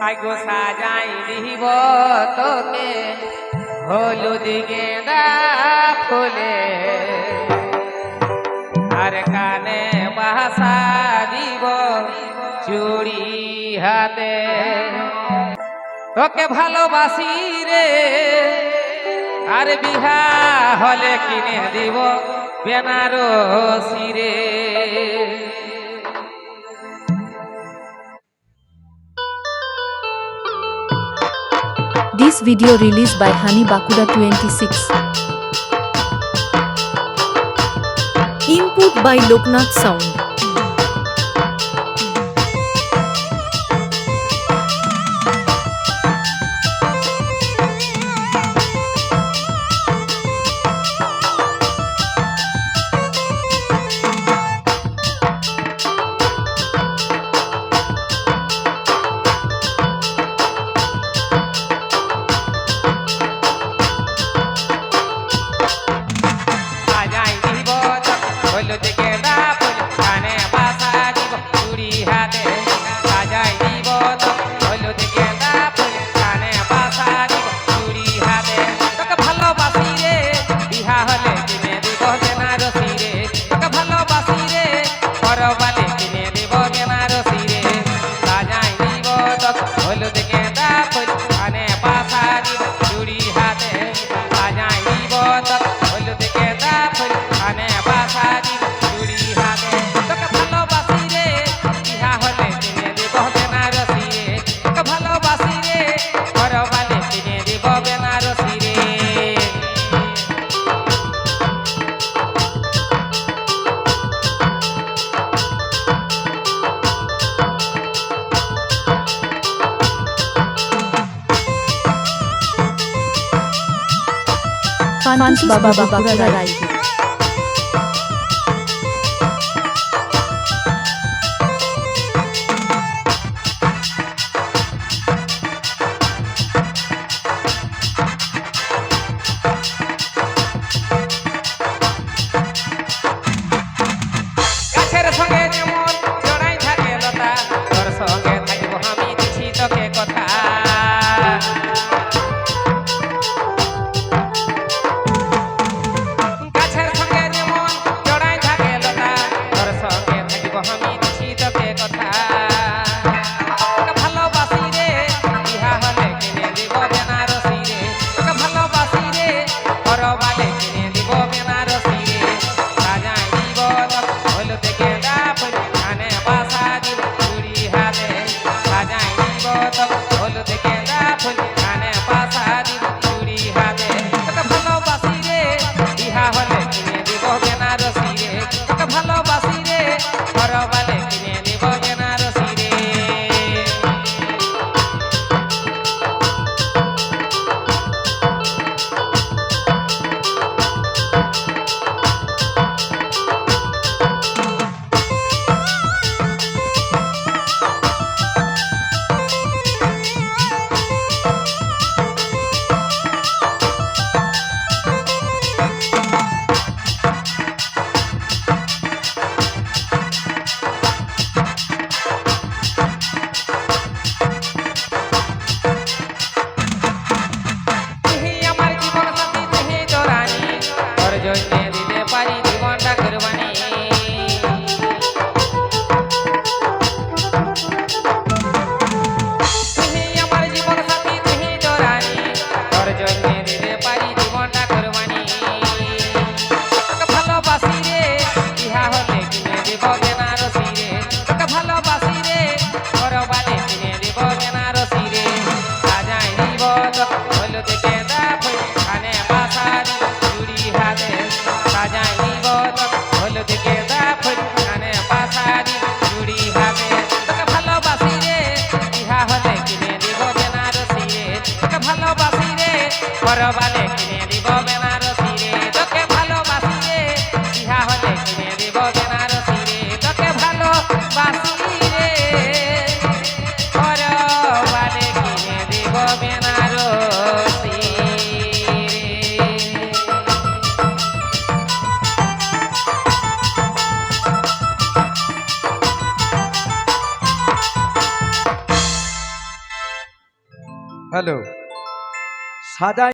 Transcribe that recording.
আগো সাজাই দিব তোকে হলুদ গেঁদা ফুলে আর কানে বাসা দিব চুড়ি হাতে তোকে ভালোবাসি রে আর বিহা হলে কিনে দিব বেনারসি রে। This video released by Honey Bakuda 26. Input by Loknath Sound. হলুদ গেঁদা ফুল কানে বাসা দিব চুড়ি হাতে সাজাই দিব হলুদ গেঁদা ফুল কানে বাসা দিব চুড়ি হাতে তোকে ভালোবাসি রে বিহা হলে কিনে দিব বেনারসি রে তোকে ভালোবাসি রে পরবালে কিনে দিব বেনারসি রে সাজাই দিব হলুদ গেঁদা ফুল কানে বাসা দিব চুড়ি হাতে সাজাই দিব হলুদ গেঁদা ফুল কানে বাসা দিব চুড়ি হাতে তোকে ভালোবাসি রে বিহা হলে কিনে দিব বেনারসি রে তোকে ভালোবাসি রে পরবালে কিনে দিব বেনারসি রে। Fantus Baba Bakura Raipur. গাছের সঙ্গে যেমন জড়াই থাকে লতা তোর সঙ্গে থাকব আমি দিছি তোকে কথা গাছের সঙ্গে যেমন জড়াই থাকে লতা তোর সঙ্গে থাকব আমি দিছি তোকে কথা তোকে ভালোবাসি রে বিহা হলে কিনে দিব বেনারসি রে তোকে ভালোবাসি রে পরবালে কিনে দিব বেনারসি রে সাজাই দিব হলুদ গেঁদা ফুল কানে বাসা দিব চুড়ি হাতে সাজাই দিব হলুদ গেঁদা ফুল কানে বাসা দিব চুড়ি হাতে তোকে ভালোবাসি রে বিহা হলে কিনে দিব বেনারসি রে তোকে ভালোবাসি রে পরবালে কিনে দিব বেনারসি রে। হ্যালো সাজাই